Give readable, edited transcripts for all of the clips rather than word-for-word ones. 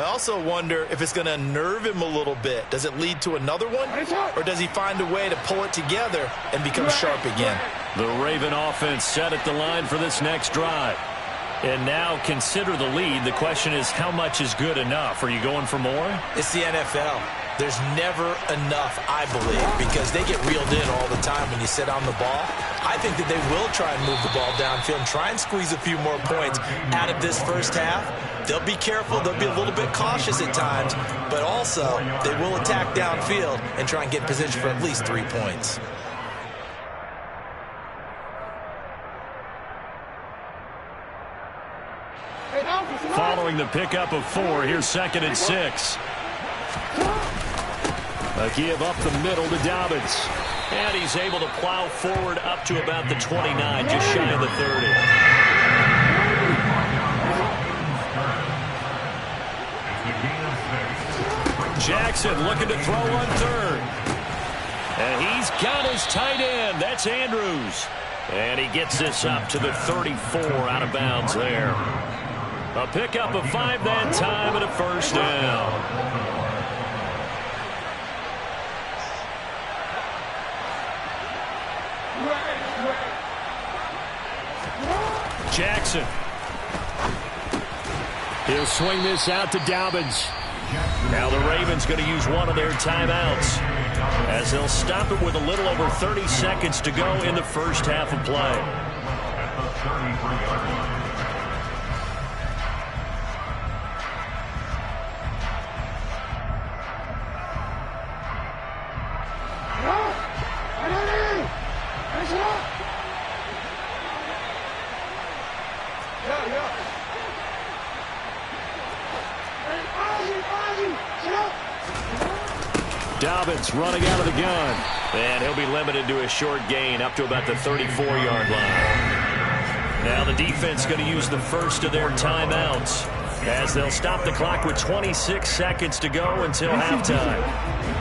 I also wonder if it's going to unnerve him a little bit. Does it lead to another one? Or does he find a way to pull it together and become sharp again? The Raven offense set at the line for this next drive. And now consider the lead. The question is, how much is good enough? Are you going for more? It's the NFL. There's never enough, I believe, because they get reeled in all the time when you sit on the ball. I think that they will try and move the ball downfield and try and squeeze a few more points out of this first half. They'll be careful. They'll be a little bit cautious at times, but also they will attack downfield and try and get position for at least 3 points. Following the pickup of 4, here's 2nd and 6. A give up the middle to Dobbins. And he's able to plow forward up to about the 29, just shy of the 30. Jackson looking to throw on 3rd. And he's got his tight end. That's Andrews. And he gets this up to the 34 out of bounds there. A pickup of 5 that time and a first down. Jackson. He'll swing this out to Dobbins. Now the Ravens going to use one of their timeouts as they'll stop it with a little over 30 seconds to go in the first half of play. Dobbins running out of the gun. And he'll be limited to a short gain up to about the 34-yard line. Now the defense going to use the first of their timeouts as they'll stop the clock with 26 seconds to go until halftime.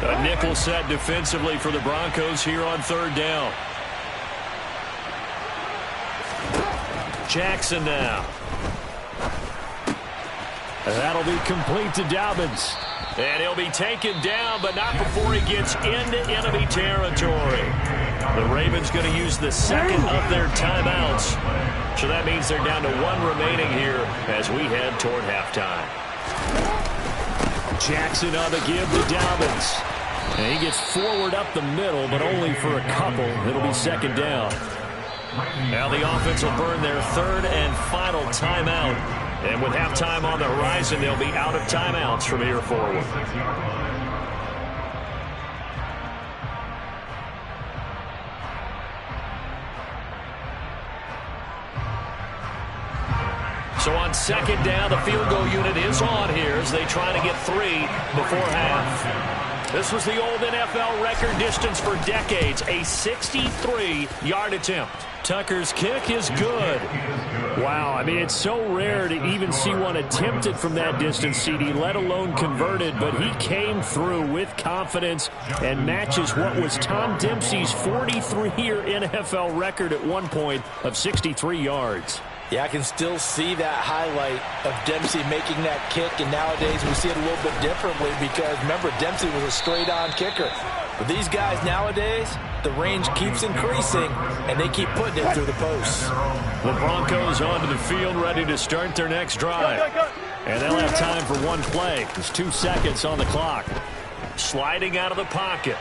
A nickel set defensively for the Broncos here on 3rd down. Jackson now. That'll be complete to Dobbins. And he'll be taken down, but not before he gets into enemy territory. The Ravens going to use the second of their timeouts. So that means they're down to 1 remaining here as we head toward halftime. Jackson on the give to Dobbins. And he gets forward up the middle, but only for a couple. It'll be 2nd down. Now the offense will burn their 3rd and final timeout. And with halftime on the horizon, they'll be out of timeouts from here forward. So on 2nd down, the field goal unit is on here as they try to get 3 before half. This was the old NFL record distance for decades, a 63-yard attempt. Tucker's kick is good. Wow, I mean, it's so rare to even see one attempted from that distance, CD, let alone converted, but he came through with confidence and matches what was Tom Dempsey's 43-year NFL record at one point of 63 yards. Yeah, I can still see that highlight of Dempsey making that kick, and nowadays we see it a little bit differently because, remember, Dempsey was a straight-on kicker. But these guys nowadays, the range keeps increasing, and they keep putting it through the posts. The Broncos onto the field, ready to start their next drive. And they'll have time for one play. There's 2 seconds on the clock. Sliding out of the pocket.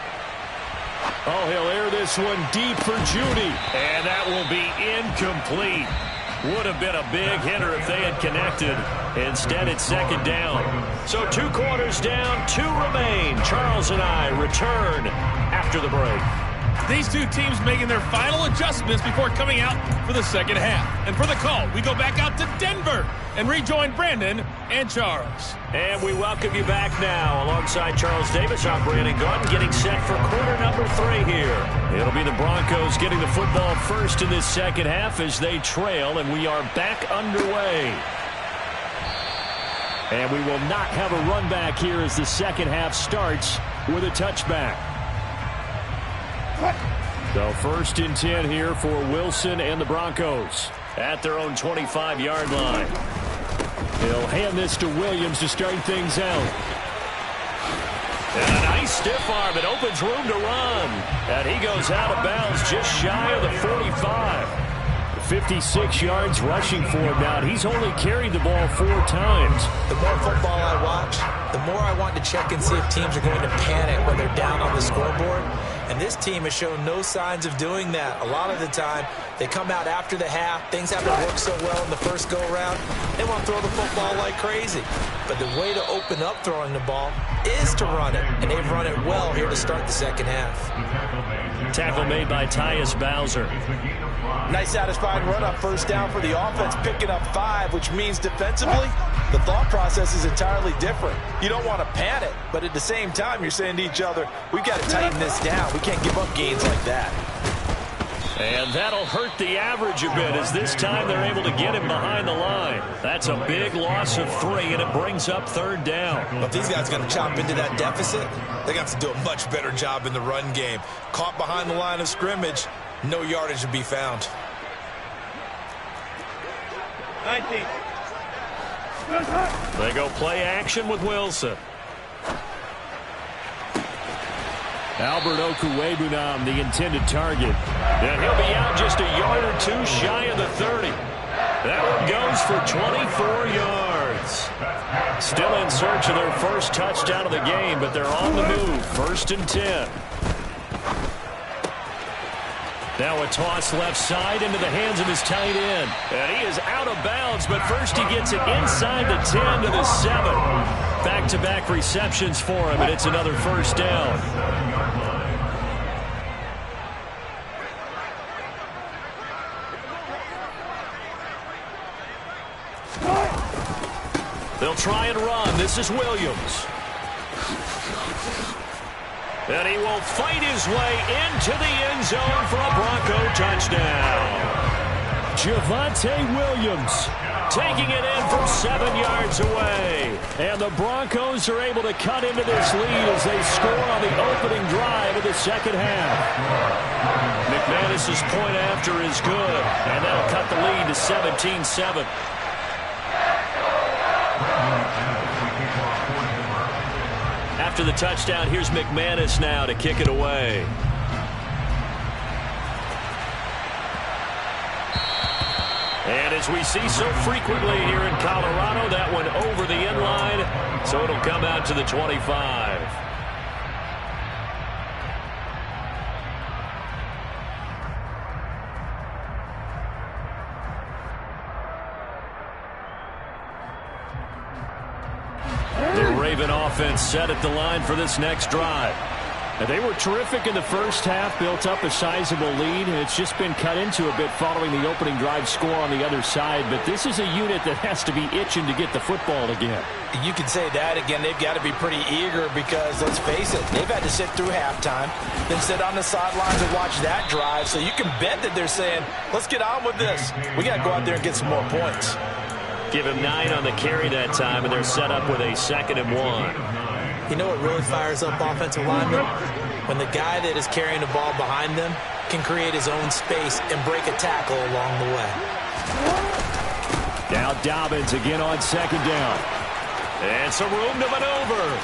Oh, he'll air this one deep for Judy. And that will be incomplete. Would have been a big hitter if they had connected. Instead, it's 2nd down. So 2 quarters down, 2 remain. Charles and I return after the break. These two teams making their final adjustments before coming out for the second half. And for the call, we go back out to Denver and rejoin Brandon and Charles. And we welcome you back now. Alongside Charles Davis, I'm Brandon Gaudin, getting set for quarter number 3 here. It'll be the Broncos getting the football first in this second half as they trail, and we are back underway. And we will not have a run back here as the second half starts with a touchback. So 1st and 10 here for Wilson and the Broncos at their own 25-yard line. He'll hand this to Williams to start things out. And a nice stiff arm. It opens room to run. And he goes out of bounds just shy of the 45. 56 yards rushing for him now. He's only carried the ball 4 times. The more football I watch, the more I want to check and see if teams are going to panic when they're down on the scoreboard. And this team has shown no signs of doing that. A lot of the time, they come out after the half. Things haven't worked so well in the first go-around. They want to throw the football like crazy. But the way to open up throwing the ball is to run it. And they've run it well here to start the second half. Tackle made by Tyus Bowser. Nice satisfying run up, first down for the offense, picking up 5, which means defensively, the thought process is entirely different. You don't want to panic, but at the same time, you're saying to each other, we've got to tighten this down. We can't give up gains like that. And that'll hurt the average a bit as this time they're able to get him behind the line. That's a big loss of 3, and it brings up 3rd down. But if these guys are going to chop into that deficit, they got to do a much better job in the run game. Caught behind the line of scrimmage, no yardage to be found. 19. They go play action with Wilson. Albert Okwuegbunam, the intended target. And he'll be out just a yard or 2 shy of the 30. That one goes for 24 yards. Still in search of their first touchdown of the game, but they're on the move. 1st and 10. Now a toss left side into the hands of his tight end. And he is out of bounds, but first he gets it inside the 10 to the 7. Back-to-back receptions for him, and it's another first down. They'll try and run. This is Williams. And he will fight his way into the end zone for a Bronco touchdown. Javonte Williams taking it in from 7 yards away. And the Broncos are able to cut into this lead as they score on the opening drive of the second half. McManus's point after is good, and that'll cut the lead to 17-7. After the touchdown, here's McManus now to kick it away. And as we see so frequently here in Colorado, that one over the end line, so it'll come out to the 25. Offense set at the line for this next drive. And they were terrific in the first half, built up a sizable lead, and it's just been cut into a bit following the opening drive score on the other side. But this is a unit that has to be itching to get the football again. You can say that again. They've got to be pretty eager because, let's face it, they've had to sit through halftime, then sit on the sidelines and watch that drive. So you can bet that they're saying, let's get on with this. We got to go out there and get some more points. Give him 9 on the carry that time, and they're set up with a 2nd and 1. You know what really fires up offensive linemen? When the guy that is carrying the ball behind them can create his own space and break a tackle along the way. Now Dobbins again on 2nd down. And some room to maneuver.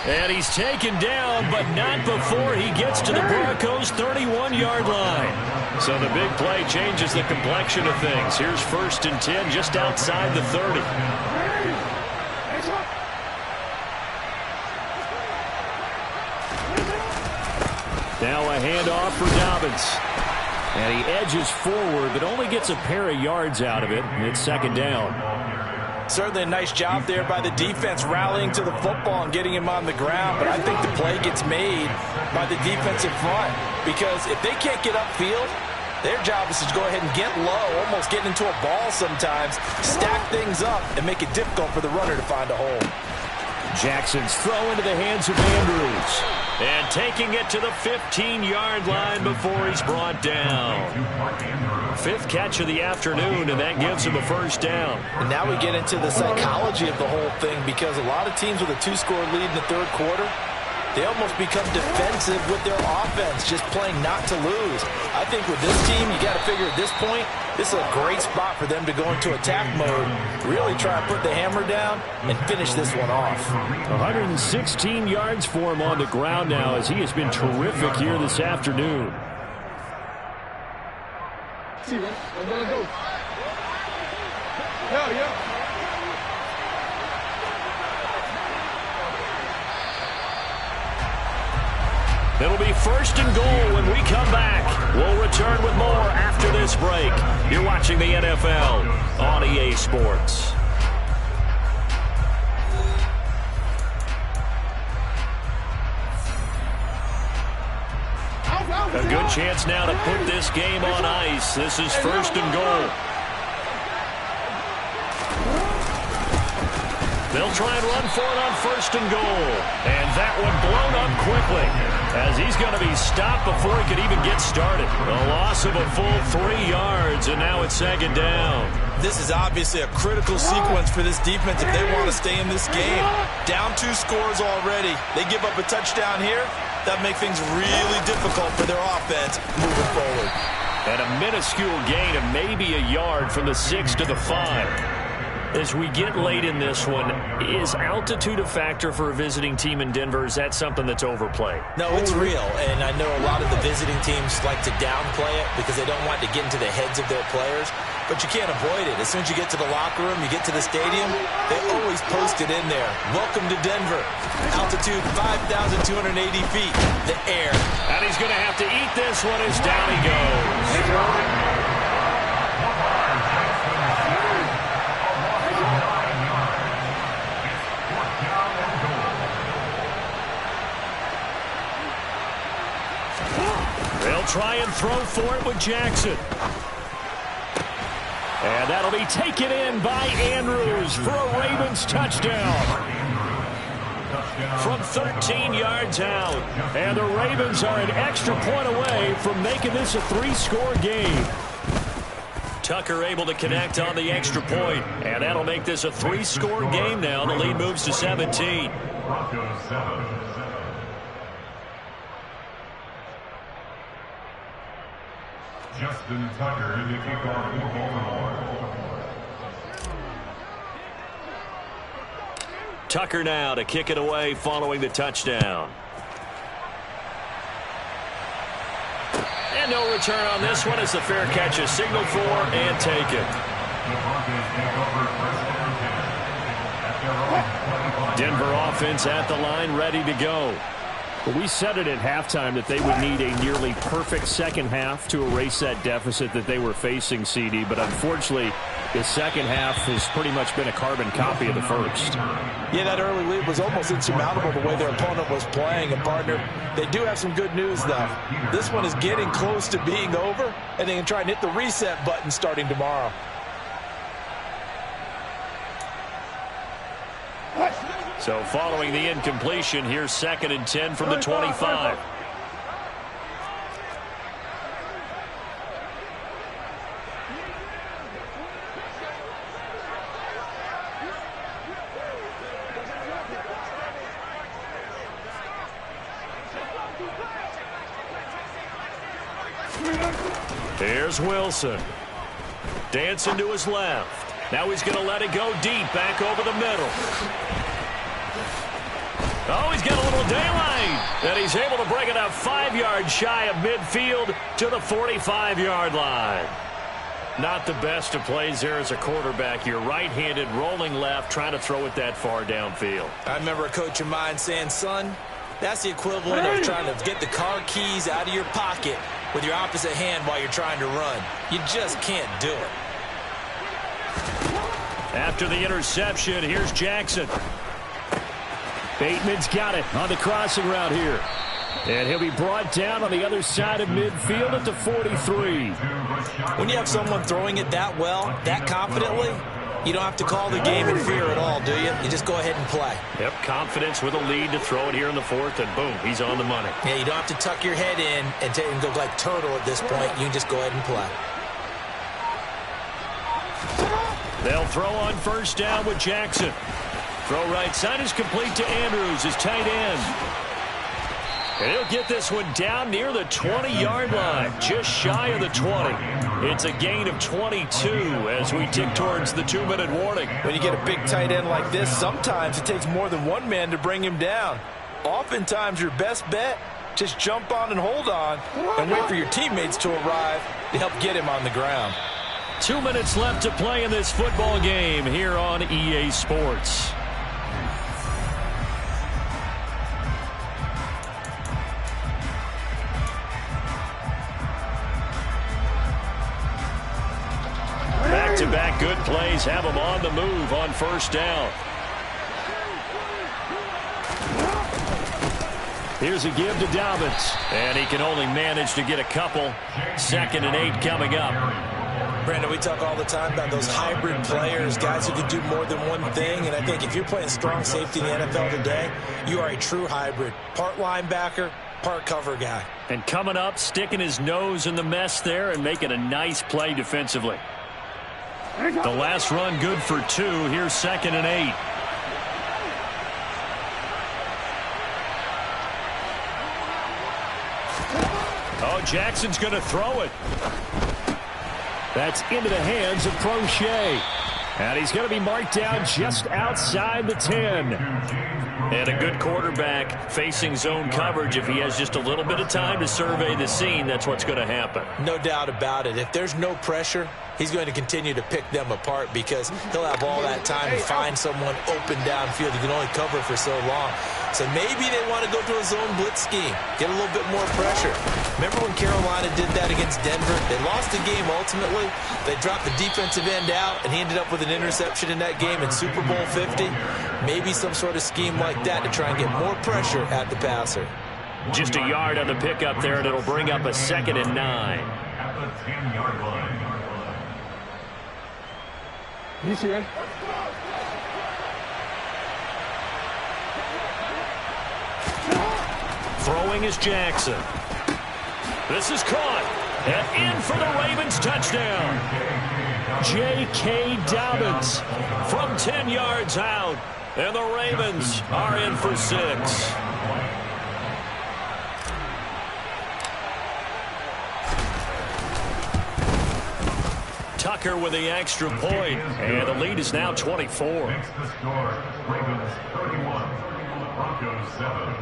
And he's taken down, but not before he gets to the Broncos' 31-yard line. So the big play changes the complexion of things. Here's 1st and 10 just outside the 30. Now a handoff for Dobbins. And he edges forward, but only gets a pair of yards out of it. And it's 2nd down. Certainly a nice job there by the defense rallying to the football and getting him on the ground. But I think the play gets made by the defensive front. Because if they can't get upfield, their job is to go ahead and get low, almost get into a ball sometimes, stack things up, and make it difficult for the runner to find a hole. Jackson's throw into the hands of Andrews. And taking it to the 15-yard line before he's brought down. 5th catch of the afternoon, and that gives him a 1st down. And now we get into the psychology of the whole thing, because a lot of teams with a 2-score lead in the 3rd quarter, they almost become defensive with their offense, just playing not to lose. I think with this team, you got to figure at this point, this is a great spot for them to go into attack mode, really try to put the hammer down and finish this one off. 116 yards for him on the ground now as he has been terrific here this afternoon. See, I'm gonna go. Yeah. It'll be first and goal when we come back. We'll return with more after this break. You're watching the NFL on EA Sports. A good chance now to put this game on ice. This is first and goal. They'll try and run for it on first and goal. And that one blown up quickly as he's going to be stopped before he could even get started. A loss of a full 3 yards, and now it's second down. This is obviously a critical sequence for this defense if they want to stay in this game. Down 2 scores already. They give up a touchdown here. That makes things really difficult for their offense moving forward. And a minuscule gain of maybe a yard from the 6 to the 5. As we get late in this one, is altitude a factor for a visiting team in Denver? Is that something that's overplayed? No, it's real, and I know a lot of the visiting teams like to downplay it because they don't want to get into the heads of their players, but you can't avoid it. As soon as you get to the locker room, you get to the stadium, they always post it in there. Welcome to Denver. Altitude 5,280 feet, the air. And he's going to have to eat this one as down he goes. They'll try and throw for it with Jackson. And that'll be taken in by Andrews for a Ravens touchdown. From 13 yards out. And the Ravens are an extra point away from making this a 3-score game. Tucker able to connect on the extra point. And that'll make this a 3-score game now. The lead moves to 17. Justin Tucker in the kickoff for Baltimore. Tucker now to kick it away following the touchdown. And no return on this one as the fair catch is signaled for and taken. Denver offense at the line, ready to go. Well, we said it at halftime that they would need a nearly perfect second half to erase that deficit that they were facing, CD. But unfortunately, the second half has pretty much been a carbon copy of the first. Yeah, that early lead was almost insurmountable the way their opponent was playing. And, partner, they do have some good news, though. This one is getting close to being over, and they can try and hit the reset button starting tomorrow. So following the incompletion, here's 2nd and 10 from the 25. Here's Wilson. Dancing to his left. Now he's going to let it go deep back over the middle. Oh, he's got a little daylight. And he's able to bring it up 5 yards shy of midfield to the 45-yard line. Not the best of plays there as a quarterback. You're right-handed, rolling left, trying to throw it that far downfield. I remember a coach of mine saying, son, that's the equivalent of trying to get the car keys out of your pocket with your opposite hand while you're trying to run. You just can't do it. After the interception, here's Jackson. Bateman's got it on the crossing route here. And he'll be brought down on the other side of midfield at the 43. When you have someone throwing it that well, that confidently, you don't have to call the game in fear at all, do you? You just go ahead and play. Yep, confidence with a lead to throw it here in the 4th, and boom, he's on the money. Yeah, you don't have to tuck your head in and go like turtle at this point. You can just go ahead and play. They'll throw on first down with Jackson. Throw right side is complete to Andrews, his tight end. And he'll get this one down near the 20-yard line, just shy of the 20. It's a gain of 22 as we tick towards the 2-minute warning. When you get a big tight end like this, sometimes it takes more than one man to bring him down. Oftentimes, your best bet, just jump on and hold on and wait for your teammates to arrive to help get him on the ground. 2 minutes left to play in this football game here on EA Sports. Back-to-back good plays have him on the move on first down. Here's a give to Dobbins, and he can only manage to get a couple. 2nd and 8 coming up. Brandon, we talk all the time about those hybrid players, guys who can do more than one thing, and I think if you're playing strong safety in the NFL today, you are a true hybrid. Part linebacker, part cover guy. And coming up, sticking his nose in the mess there and making a nice play defensively. The last run good for 2. Here's 2nd and 8. Oh, Jackson's going to throw it. That's into the hands of Prochet. And he's going to be marked down just outside the 10. And a good quarterback facing zone coverage. If he has just a little bit of time to survey the scene, that's what's going to happen. No doubt about it. If there's no pressure, he's going to continue to pick them apart because he'll have all that time to find someone open downfield. He can only cover for so long. So maybe they want to go to a zone blitz scheme, get a little bit more pressure. Remember when Carolina did that against Denver? They lost the game ultimately. They dropped the defensive end out, and he ended up with an interception in that game in Super Bowl 50. Maybe some sort of scheme like that to try and get more pressure at the passer. Just a yard on the pickup there, and it'll bring up a 2nd and 9. At the 10-yard line. You see it? Throwing is Jackson. This is caught. And in for the Ravens touchdown. J.K. Dobbins from 10 yards out. And the Ravens are in for 6. Tucker with the extra point. And the lead is now 24. Makes the score. Ravens 31. Broncos 7.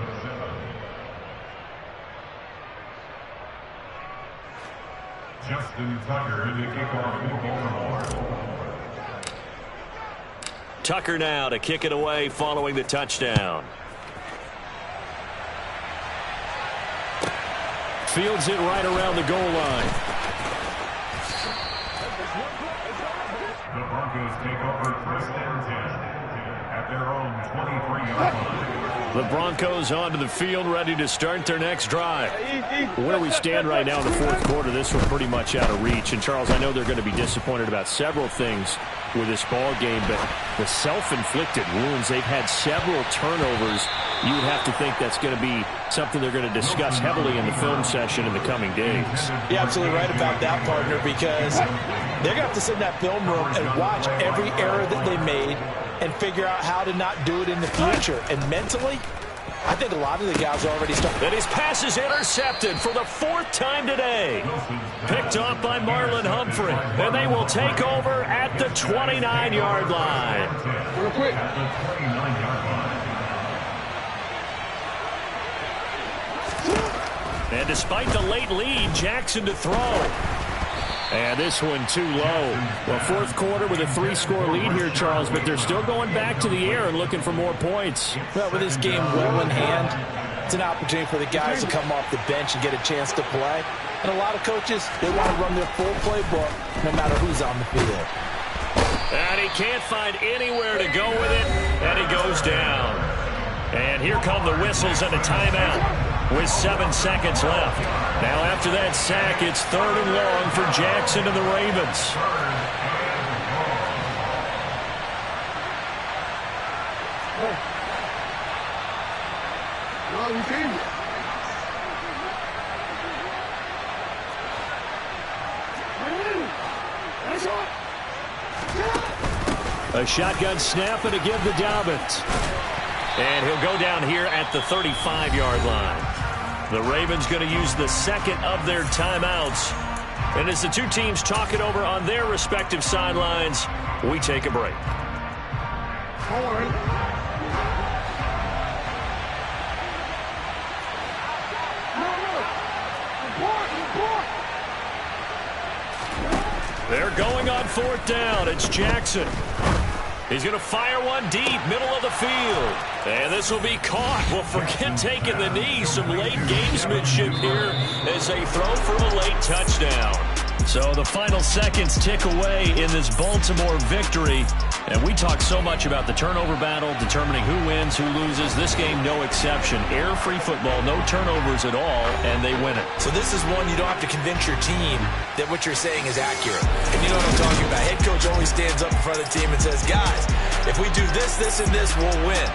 Justin Tucker in the kickoff for Baltimore. Tucker now to kick it away following the touchdown. Fields it right around the goal line. The Broncos take over 1st and 10 at their own 23-yard line. The Broncos onto the field, ready to start their next drive. Where we stand right now in the 4th quarter, this one pretty much out of reach. And, Charles, I know they're going to be disappointed about several things with this ball game, but the self-inflicted wounds, they've had several turnovers. You would have to think that's going to be something they're going to discuss heavily in the film session in the coming days. You're absolutely right about that, partner, because they're going to have to sit in that film room and watch every error that they made and figure out how to not do it in the future. And mentally, I think a lot of the guys are already starting. And his pass is intercepted for the 4th time today. Picked off by Marlon Humphrey. And they will take over at the 29-yard line. Real quick. And despite the late lead, Jackson to throw. And this one too low. Well, 4th quarter with a 3-score lead here, Charles, but they're still going back to the air and looking for more points. Well, with this game well in hand, it's an opportunity for the guys to come off the bench and get a chance to play. And a lot of coaches, they want to run their full playbook no matter who's on the field. And he can't find anywhere to go with it, and he goes down. And here come the whistles and a timeout with 7 seconds left. Now after that sack, it's 3rd and long for Jackson and the Ravens. No, you see? A shotgun snap and a give to Dobbins. And he'll go down here at the 35-yard line. The Ravens going to use the second of their timeouts. And as the two teams talk it over on their respective sidelines, we take a break. They're going on fourth down. It's Jackson. He's going to fire one deep, middle of the field. And this will be caught. Well, forget taking the knee. Some late gamesmanship here as they throw for a late touchdown. So the final seconds tick away in this Baltimore victory. And we talk so much about the turnover battle, determining who wins, who loses. This game, no exception. Air-free football, no turnovers at all, and they win it. So this is one you don't have to convince your team that what you're saying is accurate. And you know what I'm talking about. Head coach always stands up in front of the team and says, guys, if we do this, this, and this, we'll win.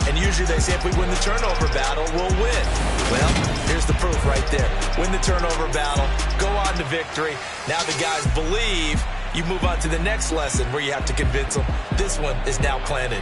And usually they say if we win the turnover battle, we'll win. Well, here's the proof right there. Win the turnover battle, go on to victory. Now the guys believe. You move on to the next lesson where you have to convince them this one is now planted.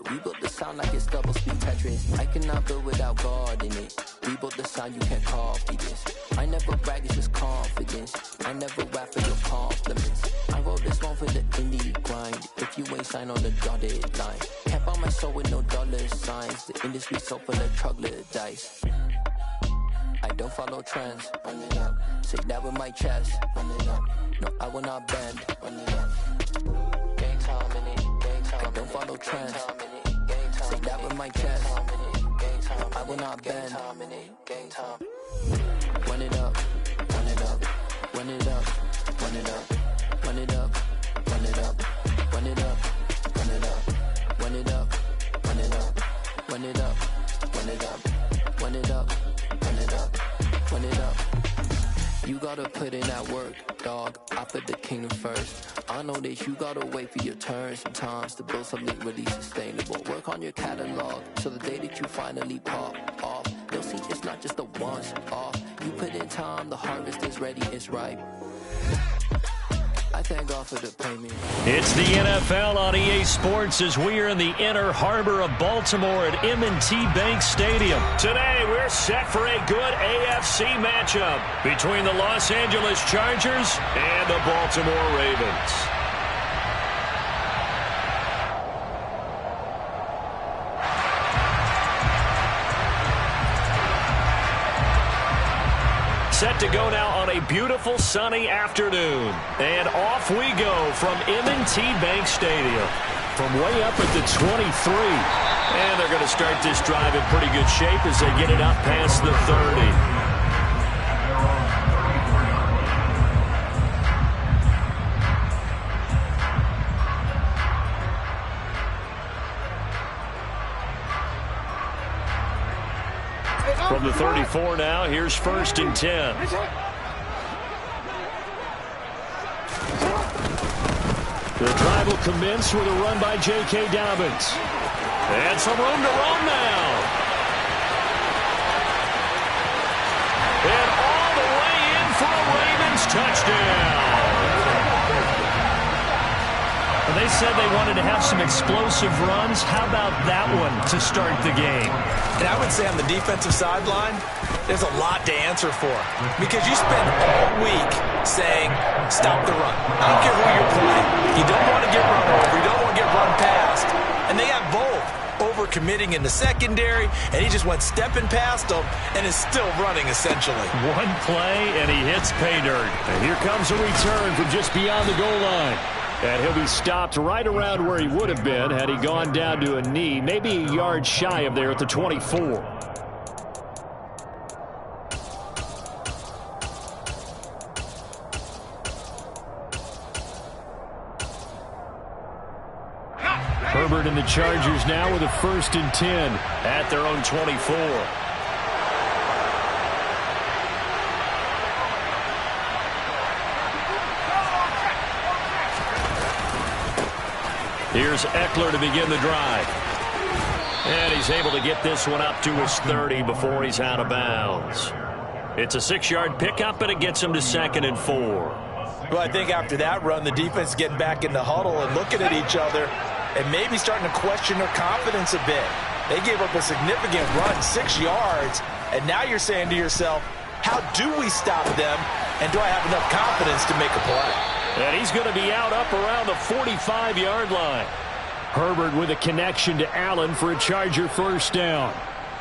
We built the sound like it's double speed Tetris. I cannot build without God in it. We built the sound, you can't copy this. I never brag, it's just confidence. I never rap for your compliments. I wrote this one for the indie grind. If you ain't signed on the dotted line, can't buy my soul with no dollar signs. The industry so full of troglodytes. I don't follow trends. Run it up. Say that with my chest. Run it up. No, I will not bend. Run it up. Gang time in it. I don't follow trends. Say that with my chest. I will not bend. Run it up, run it up, run it up, run it up, run it up, run it up, run it up, run it up, run it up, run it up, run it up, run it up, run it up, run it up, run it up. You gotta put in that work, dog. I put the kingdom first. I know that you gotta wait for your turn sometimes to build something really sustainable. Work on your catalog so the day that you finally pop off, they'll see it's not just a once off. You put in time, the harvest is ready, it's ripe. I thank God for the payment. It's the NFL on EA Sports as we are in the inner harbor of Baltimore at M&T Bank Stadium. Today, we're set for a good AFC matchup between the Los Angeles Chargers and the Baltimore Ravens. Set to go now on a beautiful sunny afternoon. And off we go from M&T Bank Stadium. From way up at the 23. And they're going to start this drive in pretty good shape as they get it up past the 30. From the 34 now, here's 1st and 10. The drive will commence with a run by J.K. Dobbins. And some room to roam now. And all the way in for a Ravens touchdown. They said they wanted to have some explosive runs. How about that one to start the game? And I would say on the defensive sideline, there's a lot to answer for. Because you spend all week saying, stop the run. I don't care who you're playing. You don't want to get run over. You don't want to get run past. And they have both. Over-committing in the secondary, and he just went stepping past them and is still running, essentially. One play, and he hits pay dirt. And here comes a return from just beyond the goal line. And he'll be stopped right around where he would have been had he gone down to a knee, maybe a yard shy of there at the 24. Herbert and the Chargers now with a 1st and 10 at their own 24. Here's Eckler to begin the drive. And he's able to get this one up to his 30 before he's out of bounds. It's a 6-yard pickup, and it gets him to 2nd and 4. Well, I think after that run, the defense getting back in the huddle and looking at each other and maybe starting to question their confidence a bit. They gave up a significant run, 6 yards, and now you're saying to yourself, how do we stop them, and do I have enough confidence to make a play? And he's going to be out up around the 45-yard line. Herbert with a connection to Allen for a Charger 1st down.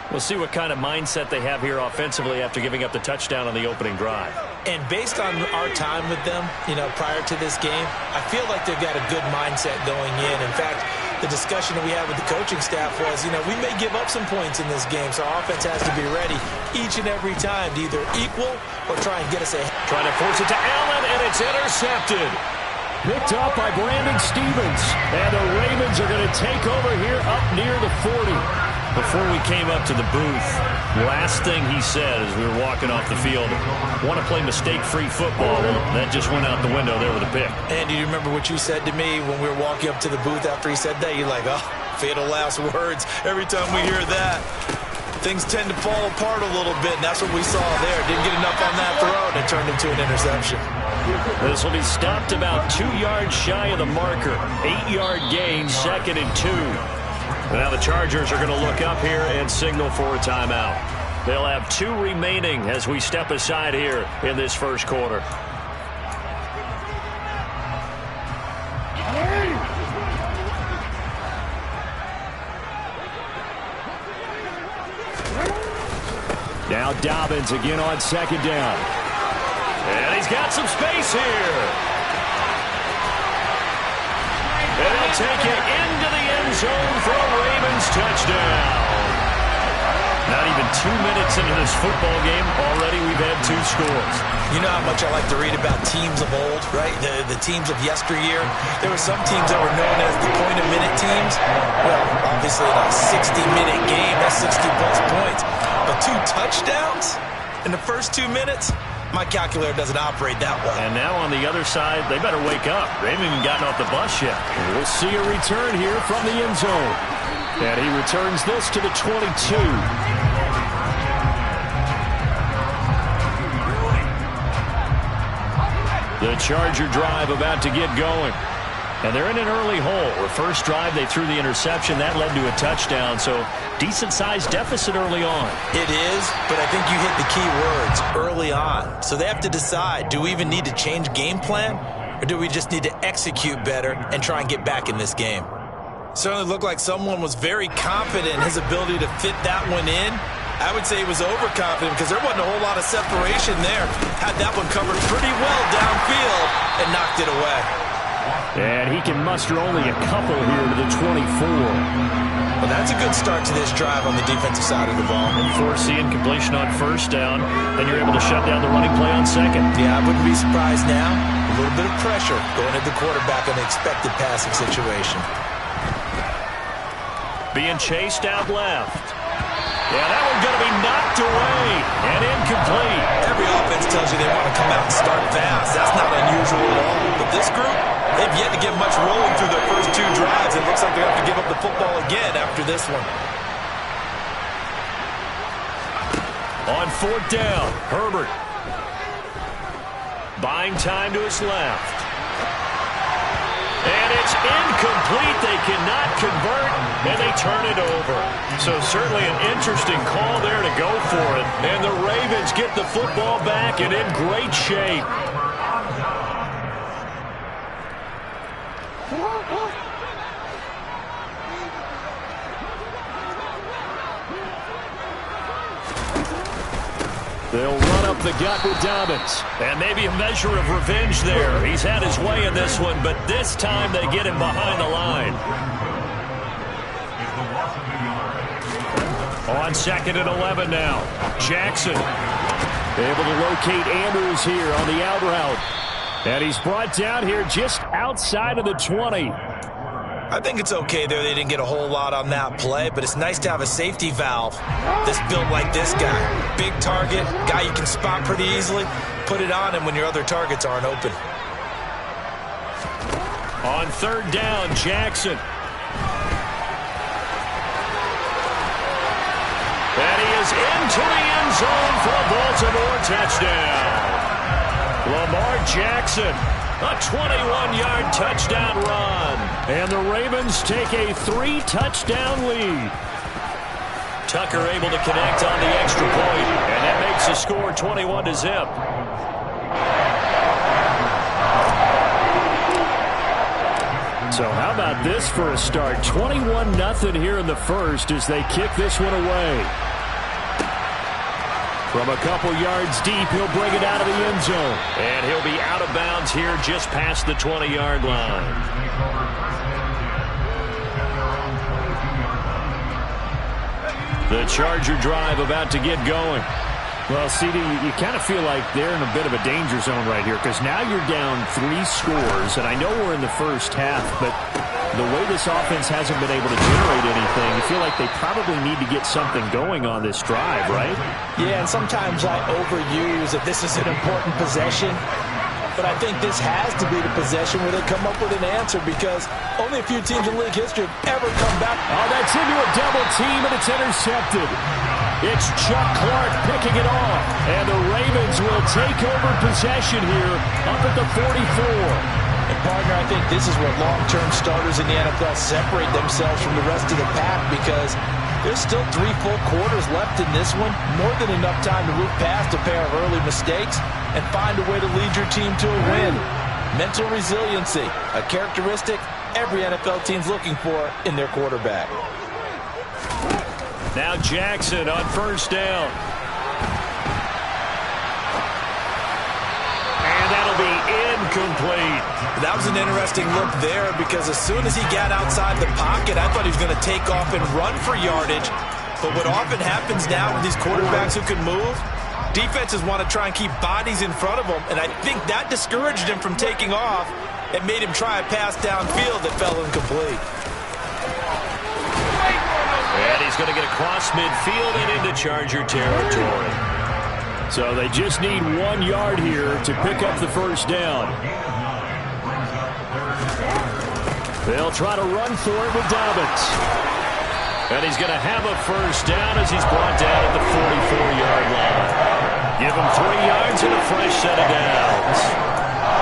We'll see what kind of mindset they have here offensively after giving up the touchdown on the opening drive. And based on our time with them, prior to this game, I feel like they've got a good mindset going in. In fact, the discussion that we had with the coaching staff was, we may give up some points in this game, so our offense has to be ready each and every time to either equal or try and get us ahead. Trying to force it to Allen, and it's intercepted. Picked up by Brandon Stephens. And the Ravens are going to take over here up near the 40. Before we came up to the booth, last thing he said as we were walking off the field, want to play mistake-free football. That just went out the window there with a pick. And do you remember what you said to me when we were walking up to the booth after he said that? You're like, oh, fatal last words. Every time we hear that, things tend to fall apart a little bit, and that's what we saw there. Didn't get enough on that throw, and it turned into an interception. This will be stopped about 2 yards shy of the marker. 8-yard gain, 2nd and 2. Now the Chargers are going to look up here and signal for a timeout. They'll have 2 remaining as we step aside here in this first quarter. Now Dobbins again on 2nd down. And he's got some space here. And he'll take it into the end zone for a Ravens touchdown. Not even 2 minutes into this football game, already we've had 2 scores. You know how much I like to read about teams of old, right? The teams of yesteryear. There were some teams that were known as the point-a-minute teams. Well, obviously in a 60-minute game, that's 60-plus points. But 2 touchdowns in the first 2 minutes? My calculator doesn't operate that way. And now on the other side, they better wake up. They haven't even gotten off the bus yet. We'll see a return here from the end zone. And he returns this to the 22. The Charger drive about to get going. And they're in an early hole. The first drive, they threw the interception. That led to a touchdown. So decent-sized deficit early on. It is, but I think you hit the key words, early on. So they have to decide, do we even need to change game plan? Or do we just need to execute better and try and get back in this game? Certainly looked like someone was very confident in his ability to fit that one in. I would say he was overconfident because there wasn't a whole lot of separation there. Had that one covered pretty well downfield and knocked it away. And he can muster only a couple here to the 24. Well, that's a good start to this drive on the defensive side of the ball. And foreseeing completion on 1st down, then you're able to shut down the running play on 2nd. Yeah, I wouldn't be surprised now. A little bit of pressure going at the quarterback on the expected passing situation. Being chased out left. Yeah, that one's going to be knocked away and incomplete. Every offense tells you they want to come out and start fast. That's not unusual at all. But this group, they've yet to get much rolling through their first 2 drives. It looks like they have to give up the football again after this one. On 4th down, Herbert. Buying time to his left. And it's incomplete. They cannot convert, and they turn it over. So certainly an interesting call there to go for it. And the Ravens get the football back and in great shape. They'll run up the gut with Dobbins. And maybe a measure of revenge there. He's had his way in this one, but this time they get him behind the line. On 2nd and 11 now. Jackson. Able to locate Andrews here on the out route. And he's brought down here just outside of the 20. I think it's okay there. They didn't get a whole lot on that play, but it's nice to have a safety valve that's built like this guy. Big target, guy you can spot pretty easily. Put it on him when your other targets aren't open. On third down, Jackson. And he is into the end zone for a Baltimore touchdown. Lamar Jackson, a 21-yard touchdown run. And the Ravens take a 3-touchdown lead. Tucker able to connect on the extra point, and that makes the score 21-0. So how about this for a start? 21-0 here in the first as they kick this one away. From a couple yards deep, he'll bring it out of the end zone. And he'll be out of bounds here just past the 20-yard line. The Charger drive about to get going. Well, CD, you kind of feel like they're in a bit of a danger zone right here because now you're down 3 scores, and I know we're in the first half, but the way this offense hasn't been able to generate anything, you feel like they probably need to get something going on this drive, right? Yeah, and sometimes I overuse that this is an important possession, but I think this has to be the possession where they come up with an answer because only a few teams in league history have ever come back. Oh, that's into a double team, and it's intercepted. It's Chuck Clark picking it off, and the Ravens will take over possession here up at the 44. And, partner, I think this is where long-term starters in the NFL separate themselves from the rest of the pack because there's still 3 full quarters left in this one, more than enough time to move past a pair of early mistakes and find a way to lead your team to a win. Mental resiliency, a characteristic every NFL team's looking for in their quarterback. Now Jackson on first down. And that'll be incomplete. That was an interesting look there because as soon as he got outside the pocket, I thought he was going to take off and run for yardage. But what often happens now with these quarterbacks who can move, defenses want to try and keep bodies in front of them, and I think that discouraged him from taking off and made him try a pass downfield that fell incomplete. And he's going to get across midfield and into Charger territory. So they just need 1 yard here to pick up the first down. They'll try to run for it with Dobbins. And he's going to have a first down as he's brought down at the 44-yard line. Give him 3 yards and a fresh set of downs.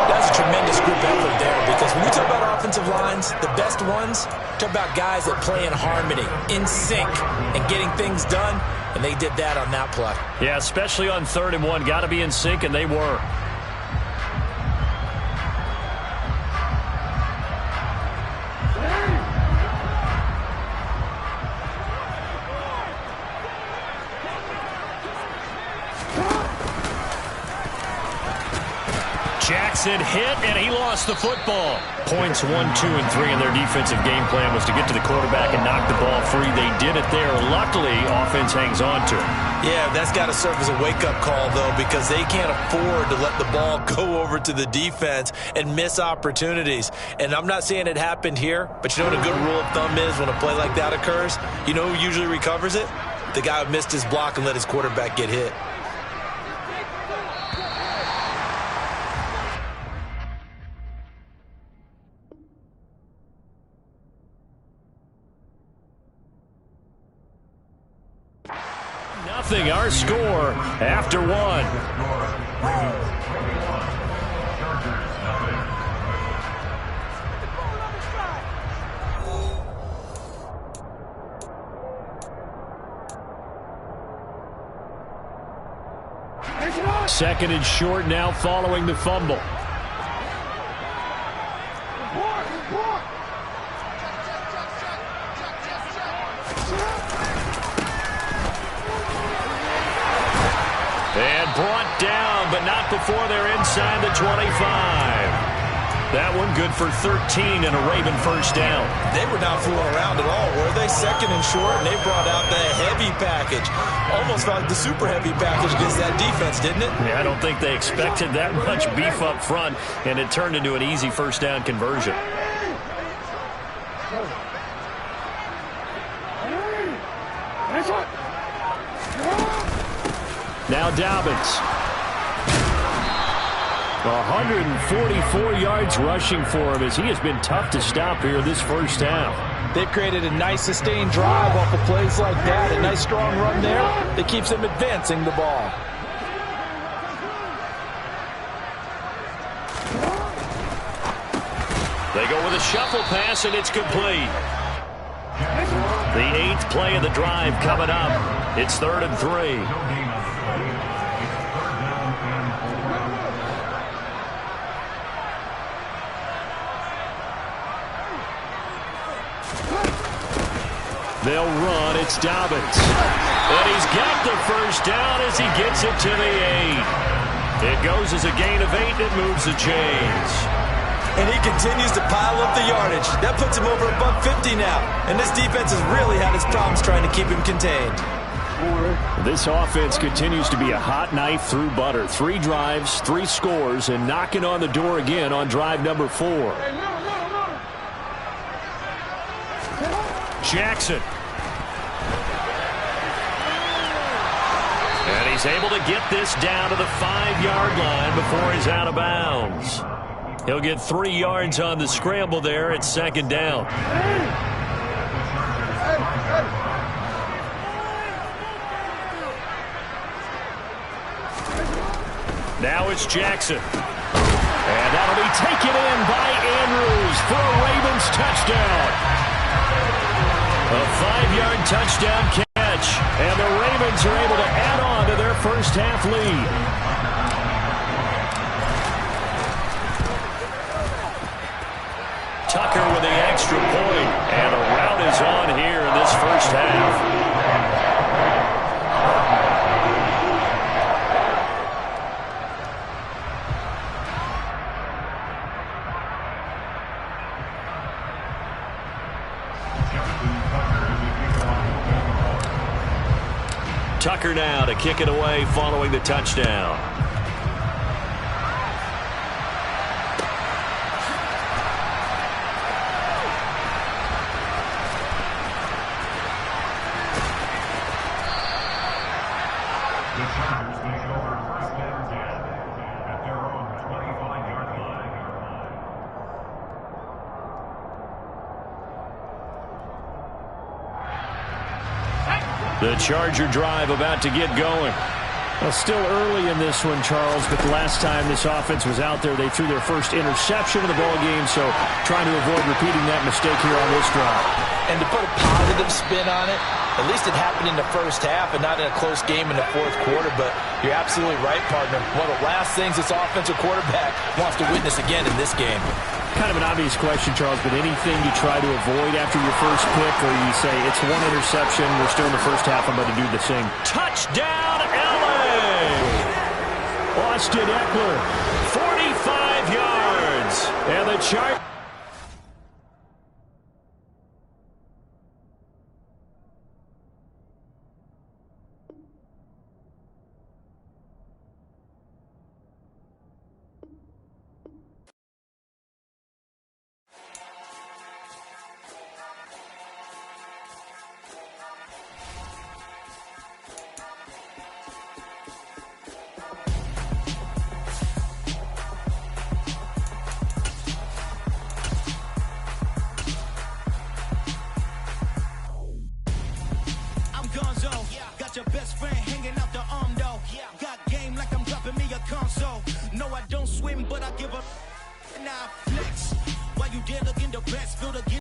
That's a tremendous group effort there because when you talk about offensive lines, the best ones, talk about guys that play in harmony, in sync, and getting things done, and they did that on that play. Yeah, especially on 3rd and 1. Got to be in sync, and they were. Jackson hit, and he lost the football. Points 1, 2, and 3 in their defensive game plan was to get to the quarterback and knock the ball free. They did it there. Luckily, offense hangs on to it. Yeah, that's got to serve as a wake-up call, though, because they can't afford to let the ball go over to the defense and miss opportunities. And I'm not saying it happened here, but you know what a good rule of thumb is when a play like that occurs? You know who usually recovers it? The guy who missed his block and let his quarterback get hit. Nothing, our score after 1. Second and short now following the fumble. And brought down, but not before they're inside the 25. That one good for 13 and a Raven first down. They were not fooling around at all, were they? Second and short, and they brought out the heavy package. Almost felt like the super heavy package against that defense, didn't it? Yeah, I don't think they expected that much beef up front, and it turned into an easy first down conversion. Now Dobbins. 144 yards rushing for him as he has been tough to stop here this first half. They've created a nice sustained drive off of plays like that. A nice strong run there that keeps them advancing the ball. They go with a shuffle pass, and it's complete. The 8th play of the drive coming up. It's 3rd and 3. They'll run. It's Dobbins. And he's got the first down as he gets it to the 8. It goes as a gain of 8, and it moves the chains. And he continues to pile up the yardage. That puts him over $150 now. And this defense has really had its problems trying to keep him contained. This offense continues to be a hot knife through butter. 3 drives, 3 scores, and knocking on the door again on drive number 4. Jackson. And he's able to get this down to the 5-yard line before he's out of bounds. He'll get 3 yards on the scramble there at 2nd down. Now it's Jackson. And that'll be taken in by Andrews for a Ravens touchdown. A 5-yard touchdown catch. And the Ravens are able to add on to their first half lead. Tucker with the extra point, and a rout is on here in this first half. Tucker now to kick it away following the touchdown. The Charger drive about to get going. Well, still early in this one, Charles, but the last time this offense was out there, they threw their first interception of the ball game, so trying to avoid repeating that mistake here on this drive. And to put a positive spin on it, at least it happened in the first half and not in a close game in the 4th quarter, but you're absolutely right, partner. One of the last things this offensive quarterback wants to witness again in this game. Kind of an obvious question, Charles, but anything you try to avoid after your first pick, or you say it's 1 interception, we're still in the first half, I'm going to do the same. Touchdown, LA! Austin Eckler, 45 yards. And the Chargers. Your best friend hanging out the arm though. Got game like I'm dropping me a console. No, I don't.